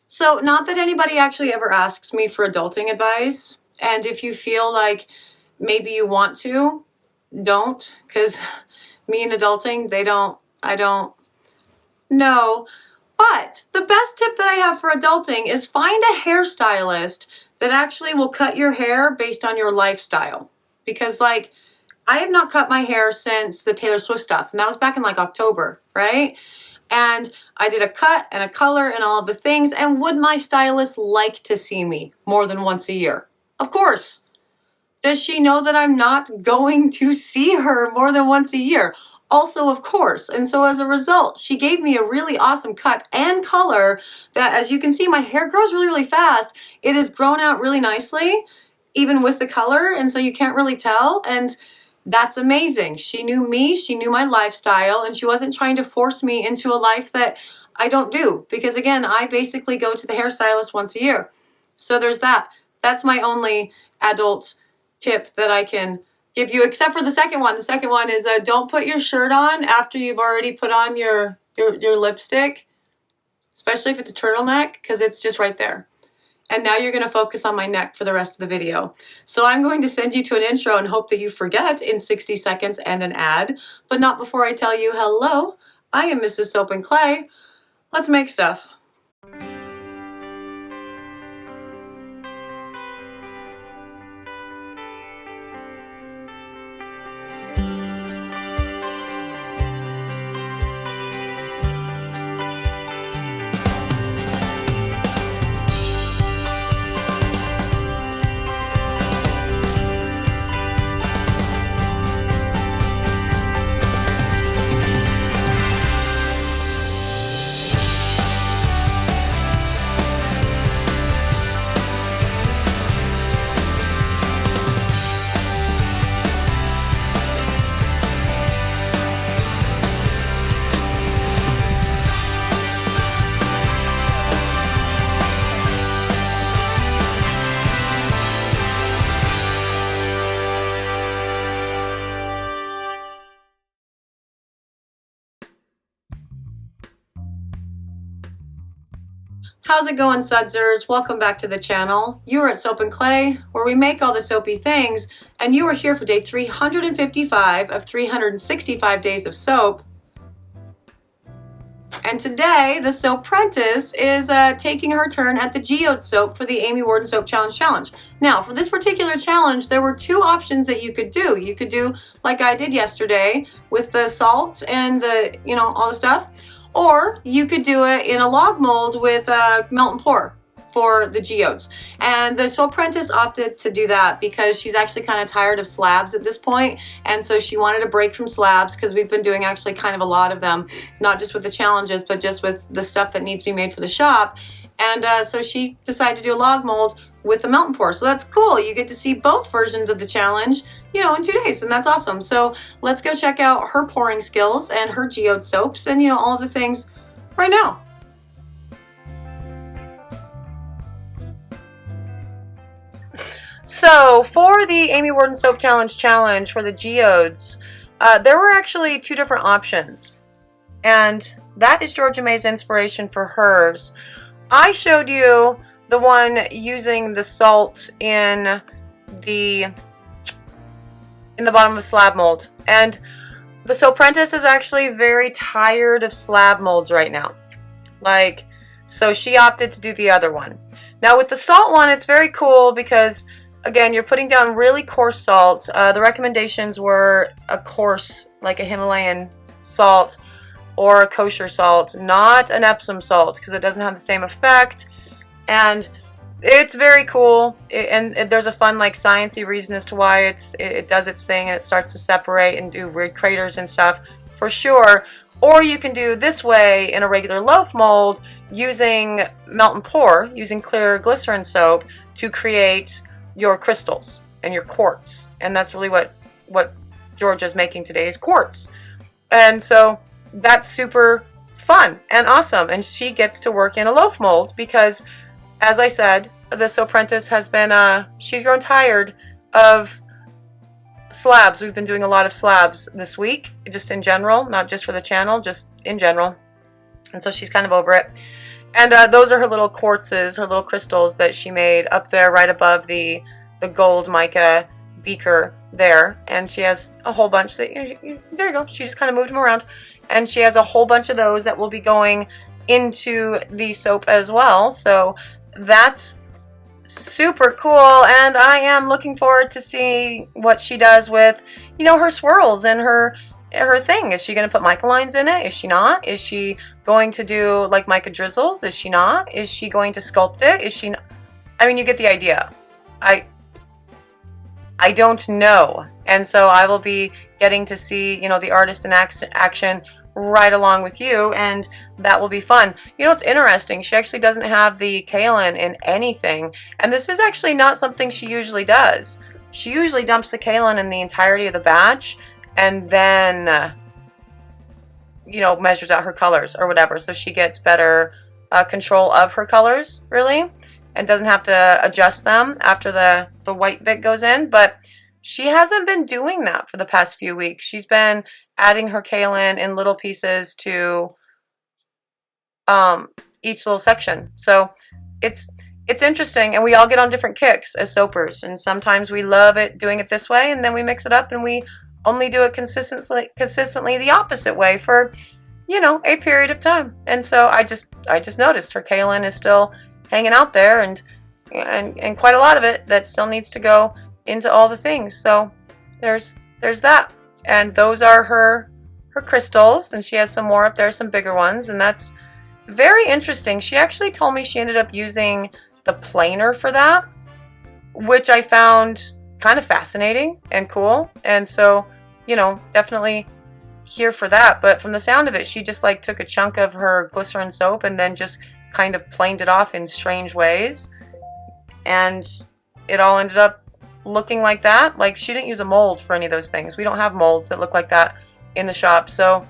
So not that anybody actually ever asks me for adulting advice. And if you feel like maybe you want to, don't, because me and adulting, I don't know. But the best tip that I have for adulting is find a hairstylist that actually will cut your hair based on your lifestyle. Because like, I have not cut my hair since the Taylor Swift stuff, and that was back in like October, right? And I did a cut and a color and all of the things, and would my stylist like to see me more than once a year? Of course. Does she know that I'm not going to see her more than once a year? Also, of course. And so as a result, she gave me a really awesome cut and color that, as you can see, my hair grows really, really fast. It has grown out really nicely, even with the color, and so you can't really tell. And that's amazing. She knew me, she knew my lifestyle, and she wasn't trying to force me into a life that I don't do. Because again, I basically go to the hairstylist once a year. So there's that. That's my only adult tip that I can give you, except for the second one. The second one is don't put your shirt on after you've already put on your lipstick, especially if it's a turtleneck, because it's just right there. And now you're going to focus on my neck for the rest of the video. So I'm going to send you to an intro and hope that you forget in 60 seconds and an ad, but not before I tell you, hello, I am Mrs. Soap and Clay. Let's make stuff. How's it going, sudsers? Welcome back to the channel. You are at Soap and Clay, where we make all the soapy things, and you are here for day 355 of 365 days of soap. And today, the Soapprentice is taking her turn at the Geode soap for the Amy Warden Soap Challenge. Now, for this particular challenge, there were two options that you could do. You could do like I did yesterday with the salt and the, all the stuff. Or you could do it in a log mold with melt and pour for the geodes. And the Soapprentice opted to do that because she's actually kind of tired of slabs at this point. And so she wanted a break from slabs because we've been doing actually kind of a lot of them, not just with the challenges, but just with the stuff that needs to be made for the shop. And so she decided to do a log mold with the melt and pour. So that's cool. You get to see both versions of the challenge, in 2 days, and that's awesome. So let's go check out her pouring skills and her geode soaps and, all of the things right now. So for the Amy Warden Soap Challenge for the geodes, there were actually two different options. And that is Georgia May's inspiration for hers. I showed you the one using the salt in the bottom of the slab mold. And the Soapprentice is actually very tired of slab molds right now. So she opted to do the other one. Now with the salt one, it's very cool because, again, you're putting down really coarse salt. The recommendations were a coarse, like a Himalayan salt or a kosher salt, not an Epsom salt because it doesn't have the same effect. And it's very cool, and there's a fun, sciencey reason as to why it does its thing and it starts to separate and do weird craters and stuff, for sure. Or you can do this way in a regular loaf mold using melt and pour, using clear glycerin soap to create your crystals and your quartz. And that's really what Georgia's making today is quartz. And so that's super fun and awesome. And she gets to work in a loaf mold because, as I said, the Soapprentice has been, she's grown tired of slabs. We've been doing a lot of slabs this week, just in general, not just for the channel, just in general. And so she's kind of over it. And those are her little quartzes, her little crystals that she made up there right above the gold mica beaker there. And she has a whole bunch that, there you go, she just kind of moved them around. And she has a whole bunch of those that will be going into the soap as well. So that's super cool, and I am looking forward to see what she does with, you know, her swirls and her thing. Is she going to put mica lines in it? Is she not? Is she going to do like mica drizzles? Is she not? Is she going to sculpt it? Is she not? I mean, you get the idea. I don't know. And so I will be getting to see, you know, the artist in action right along with you, and that will be fun. You know, it's interesting. She actually doesn't have the kaolin in anything, and this is actually not something she usually does. She usually dumps the kaolin in the entirety of the batch, and then, you know, measures out her colors or whatever, so she gets better control of her colors, really, and doesn't have to adjust them after the white bit goes in. But she hasn't been doing that for the past few weeks. She's been adding her kaolin in little pieces to each little section. So it's interesting, and we all get on different kicks as soapers, and sometimes we love it doing it this way, and then we mix it up and we only do it consistently the opposite way for, you know, a period of time. And so I just noticed her kaolin is still hanging out there, and quite a lot of it that still needs to go into all the things. So there's that. And those are her crystals, and she has some more up there, some bigger ones, and that's very interesting. She actually told me she ended up using the planer for that, which I found kind of fascinating and cool. And so, you know, definitely here for that. But from the sound of it, she just like took a chunk of her glycerin soap and then just kind of planed it off in strange ways, and it all ended up looking like that. Like, she didn't use a mold for any of those things. We don't have molds that look like that in the shop, so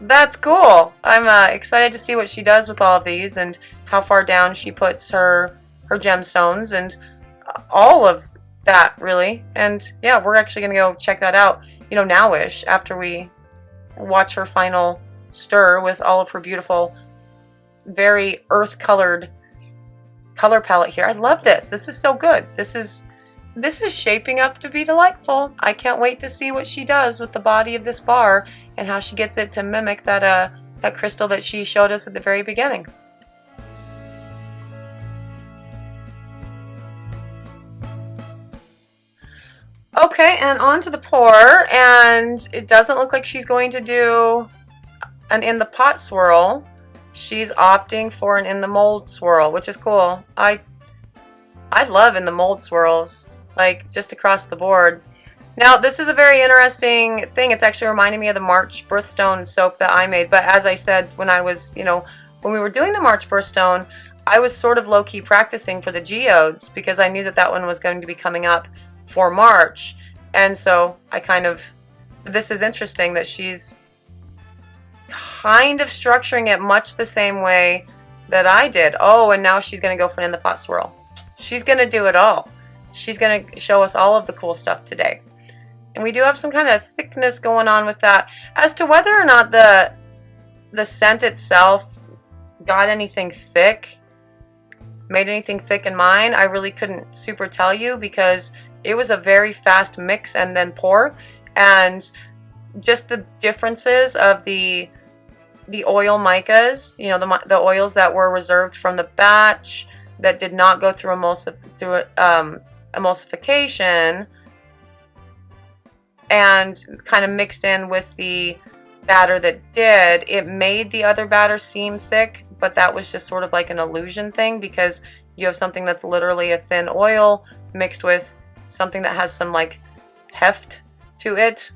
that's cool. I'm excited to see what she does with all of these and how far down she puts her gemstones and all of that, really. And yeah, we're actually gonna go check that out, you know, nowish, after we watch her final stir with all of her beautiful, very earth colored color palette here. I love this. This is so good. This is shaping up to be delightful. I can't wait to see what she does with the body of this bar and how she gets it to mimic that crystal that she showed us at the very beginning. Okay, and on to the pour, and it doesn't look like she's going to do an in the pot swirl. She's opting for an in the mold swirl, which is cool. I love in the mold swirls, like just across the board. Now, this is a very interesting thing. It's actually reminding me of the March birthstone soap that I made. But as I said, when I was, you know, when we were doing the March birthstone, I was sort of low-key practicing for the geodes because I knew that that one was going to be coming up for March. And so I this is interesting that she's kind of structuring it much the same way that I did. Oh, and now she's going to go for an in the pot swirl. She's going to do it all. She's going to show us all of the cool stuff today. And we do have some kind of thickness going on with that. As to whether or not the scent itself got anything thick, made anything thick in mine, I really couldn't super tell you because it was a very fast mix and then pour. And just the differences of the oil micas, you know, the oils that were reserved from the batch that did not go through emulsification and kind of mixed in with the batter that did, it made the other batter seem thick, but that was just sort of like an illusion thing because you have something that's literally a thin oil mixed with something that has some like heft to it,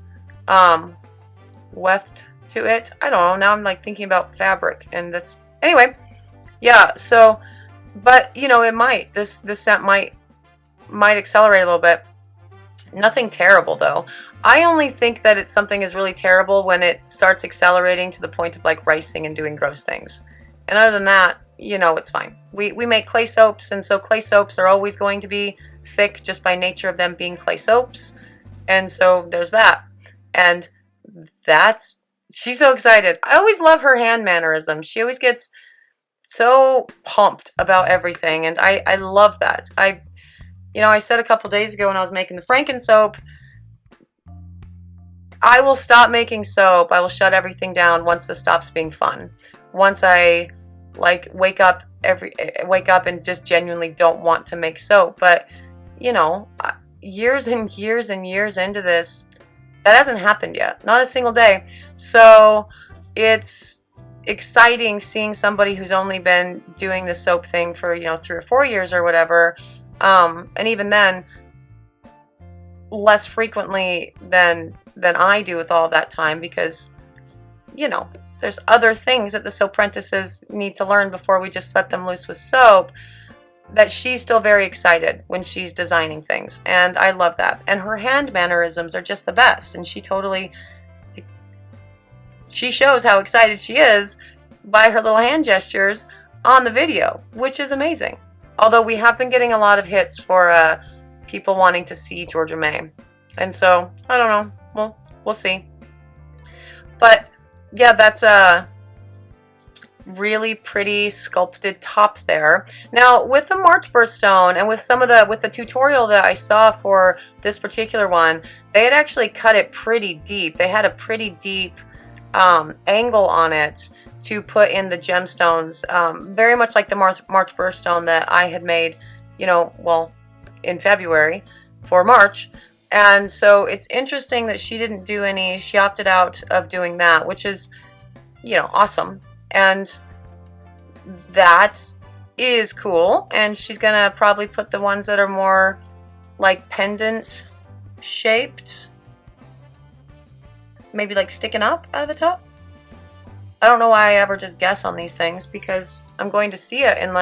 weft to it. I don't know. Now I'm like thinking about fabric, and that's anyway. Yeah. So, but you know, it might this scent might accelerate a little bit. Nothing terrible though. I only think that something is really terrible when it starts accelerating to the point of like ricing and doing gross things. And other than that, you know, it's fine. We make clay soaps, and so clay soaps are always going to be thick just by nature of them being clay soaps. And so there's that. And she's so excited. I always love her hand mannerisms. She always gets so pumped about everything, and I love that. I said a couple days ago when I was making the Franken soap, I will stop making soap. I will shut everything down once this stops being fun. Once I like wake up and just genuinely don't want to make soap. But years and years and years into this, that hasn't happened yet. Not a single day. So it's exciting seeing somebody who's only been doing the soap thing for 3 or 4 years or whatever, and even then less frequently than I do with all that time, because there's other things that the soap apprentices need to learn before we just let them loose with soap, that she's still very excited when she's designing things, and I love that. And her hand mannerisms are just the best, and she shows how excited she is by her little hand gestures on the video, which is amazing. Although we have been getting a lot of hits for people wanting to see Georgia May, and so I don't know. Well, we'll see. But yeah, that's a really pretty sculpted top there. Now with the March birthstone and with the tutorial that I saw for this particular one, they had actually cut it pretty deep. They had a pretty deep angle on it to put in the gemstones, very much like the March birthstone that I had made, in February for March. And so it's interesting that she didn't do any, she opted out of doing that, which is, awesome. And that is cool. And she's going to probably put the ones that are more like pendant shaped, maybe like sticking up out of the top. I don't know why I ever just guess on these things, because I'm going to see it in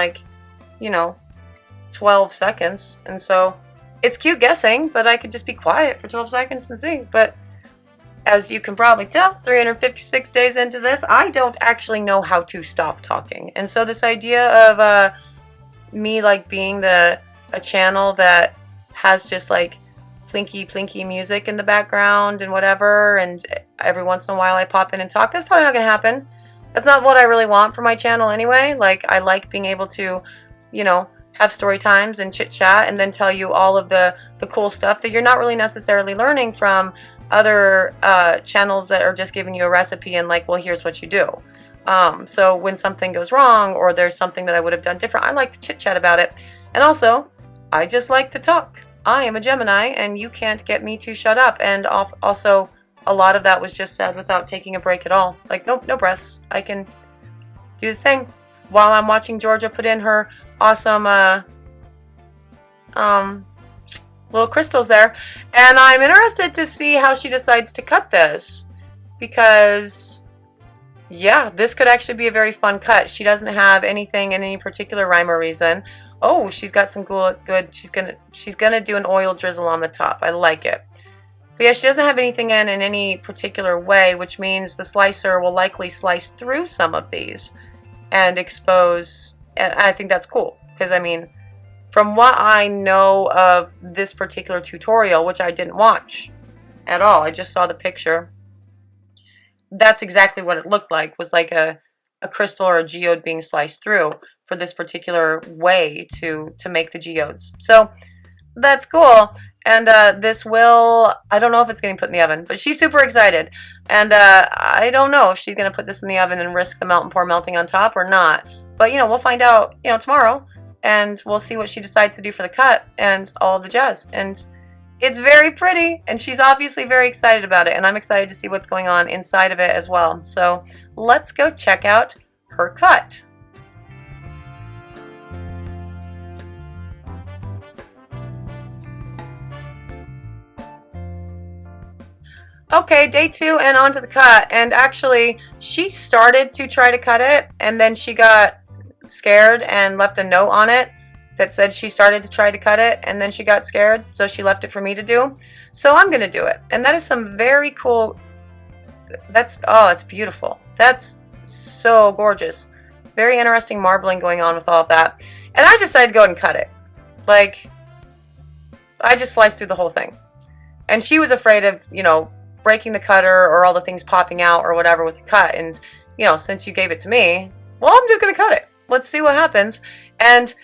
12 seconds. And so it's cute guessing, but I could just be quiet for 12 seconds and see. But as you can probably tell, 356 days into this, I don't actually know how to stop talking. And so this idea of me being a channel that has just plinky music in the background and whatever, and every once in a while I pop in and talk, that's probably not going to happen. That's not what I really want for my channel anyway. I like being able to, have story times and chit chat and then tell you all of the cool stuff that you're not really necessarily learning from other channels that are just giving you a recipe and well, here's what you do. So when something goes wrong or there's something that I would have done different, I like to chit chat about it. And also, I just like to talk. I am a Gemini and you can't get me to shut up. And also, a lot of that was just said without taking a break at all. No breaths. I can do the thing while I'm watching Georgia put in her awesome little crystals there. And I'm interested to see how she decides to cut this, because yeah, this could actually be a very fun cut. She doesn't have anything in any particular rhyme or reason. Oh, she's got some good. She's gonna do an oil drizzle on the top. I like it. But yeah, she doesn't have anything in any particular way, which means the slicer will likely slice through some of these and expose. And I think that's cool, because from what I know of this particular tutorial, which I didn't watch at all, I just saw the picture, that's exactly what it looked like, was like a crystal or a geode being sliced through for this particular way to make the geodes. So that's cool. And this will, I don't know if it's getting put in the oven, but she's super excited. And I don't know if she's going to put this in the oven and risk the melt and pour melting on top or not. But, we'll find out, tomorrow. And we'll see what she decides to do for the cut and all the jazz. And it's very pretty. And she's obviously very excited about it. And I'm excited to see what's going on inside of it as well. So let's go check out her cut. Okay, day 2 and on to the cut. And actually, she started to try to cut it, and then she got scared and left a note on it that said she started to try to cut it, and then she got scared, so she left it for me to do. So I'm going to do it. And that is some very cool, it's beautiful. That's so gorgeous. Very interesting marbling going on with all of that. And I decided to go ahead and cut it. I just sliced through the whole thing. And she was afraid of, breaking the cutter or all the things popping out or whatever with the cut. And, since you gave it to me, well, I'm just going to cut it. let's see what happens. And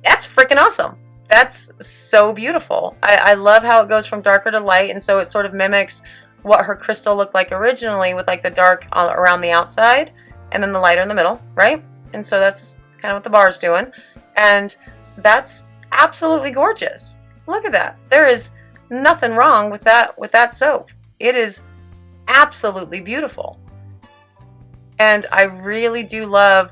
that's freaking awesome. That's so beautiful. I love how it goes from darker to light, and so it sort of mimics what her crystal looked like originally, with like the dark around the outside and then the lighter in the middle, right? And so that's kind of what the bar's doing. And that's absolutely gorgeous. Look at that. There is nothing wrong with that soap. It is absolutely beautiful. And I really do love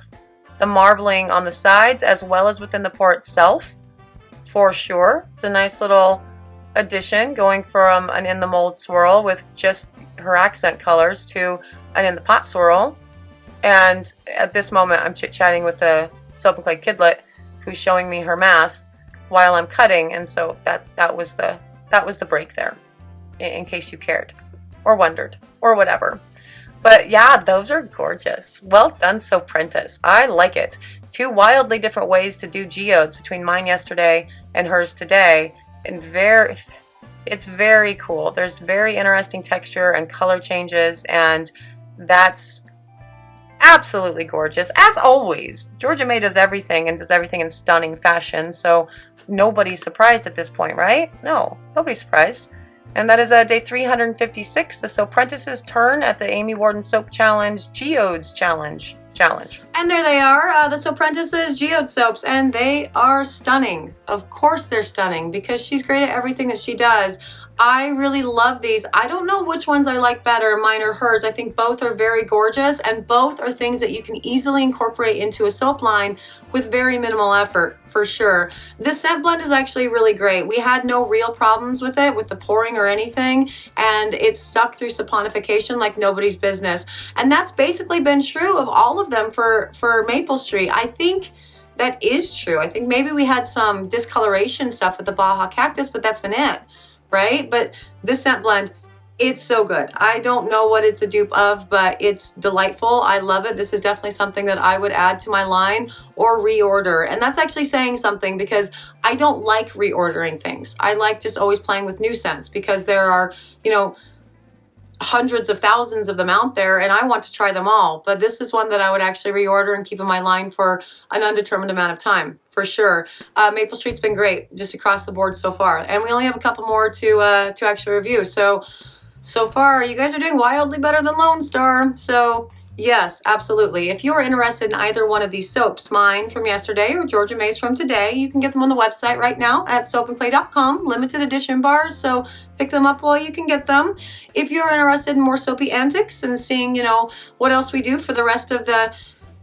the marbling on the sides as well as within the pour itself, for sure. It's a nice little addition, going from an in the mold swirl with just her accent colors to an in the pot swirl. And at this moment I'm chit-chatting with the Soap and Clay Kidlet, who's showing me her math while I'm cutting, and so that was the break there, in case you cared or wondered or whatever. But yeah, those are gorgeous. Well done, Soapprentice. I like it. 2 wildly different ways to do geodes between mine yesterday and hers today, and it's very cool. There's very interesting texture and color changes, and that's absolutely gorgeous. As always, Georgia May does everything, and does everything in stunning fashion, so nobody's surprised at this point, right? No, nobody's surprised. And that is day 356, the Soapprentice's turn at the Amy Warden Soap Challenge Geodes Challenge. And there they are, the Soapprentice's Geode Soaps, and they are stunning. Of course they're stunning, because she's great at everything that she does. I really love these. I don't know which ones I like better, mine or hers. I think both are very gorgeous, and both are things that you can easily incorporate into a soap line with very minimal effort, for sure. This scent blend is actually really great. We had no real problems with it, with the pouring or anything, and it stuck through saponification like nobody's business. And that's basically been true of all of them for Maple Street. I think that is true. I think maybe we had some discoloration stuff with the Baja Cactus, but that's been it. Right? But this scent blend, it's so good. I don't know what it's a dupe of, but it's delightful. I love it. This is definitely something that I would add to my line or reorder. And that's actually saying something, because I don't like reordering things. I like just always playing with new scents, because there are, hundreds of thousands of them out there, and I want to try them all. But this is one that I would actually reorder and keep in my line for an undetermined amount of time, for sure. Maple Street's been great just across the board so far, and we only have a couple more to actually review. So far you guys are doing wildly better than Lone Star. So yes, absolutely. If you are interested in either one of these soaps, mine from yesterday or Georgia May's from today, you can get them on the website right now at soapandclay.com, limited edition bars, so pick them up while you can get them. If you're interested in more soapy antics and seeing, what else we do for the rest of the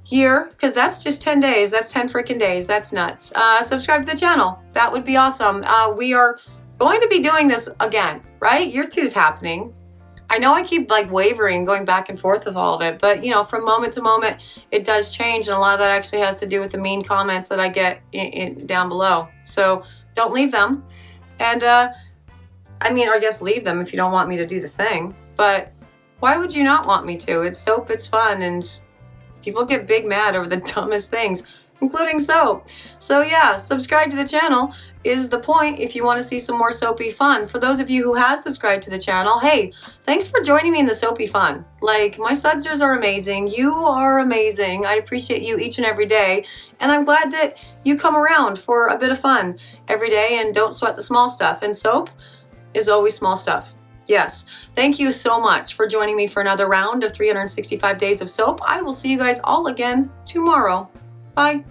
year, because that's just 10 days, that's 10 freaking days, that's nuts. Subscribe to the channel. That would be awesome. We are going to be doing this again, right? Year 2's happening. I know I keep wavering, going back and forth with all of it, but from moment to moment, it does change, and a lot of that actually has to do with the mean comments that I get down below. So don't leave them, and or I guess leave them if you don't want me to do the thing. But why would you not want me to? It's soap, it's fun, and people get big mad over the dumbest things, including soap. So yeah, subscribe to the channel is the point if you want to see some more soapy fun. For those of you who have subscribed to the channel, hey, thanks for joining me in the soapy fun. My sudsers are amazing. You are amazing. I appreciate you each and every day. And I'm glad that you come around for a bit of fun every day and don't sweat the small stuff. And soap is always small stuff. Yes. Thank you so much for joining me for another round of 365 days of soap. I will see you guys all again tomorrow. Bye.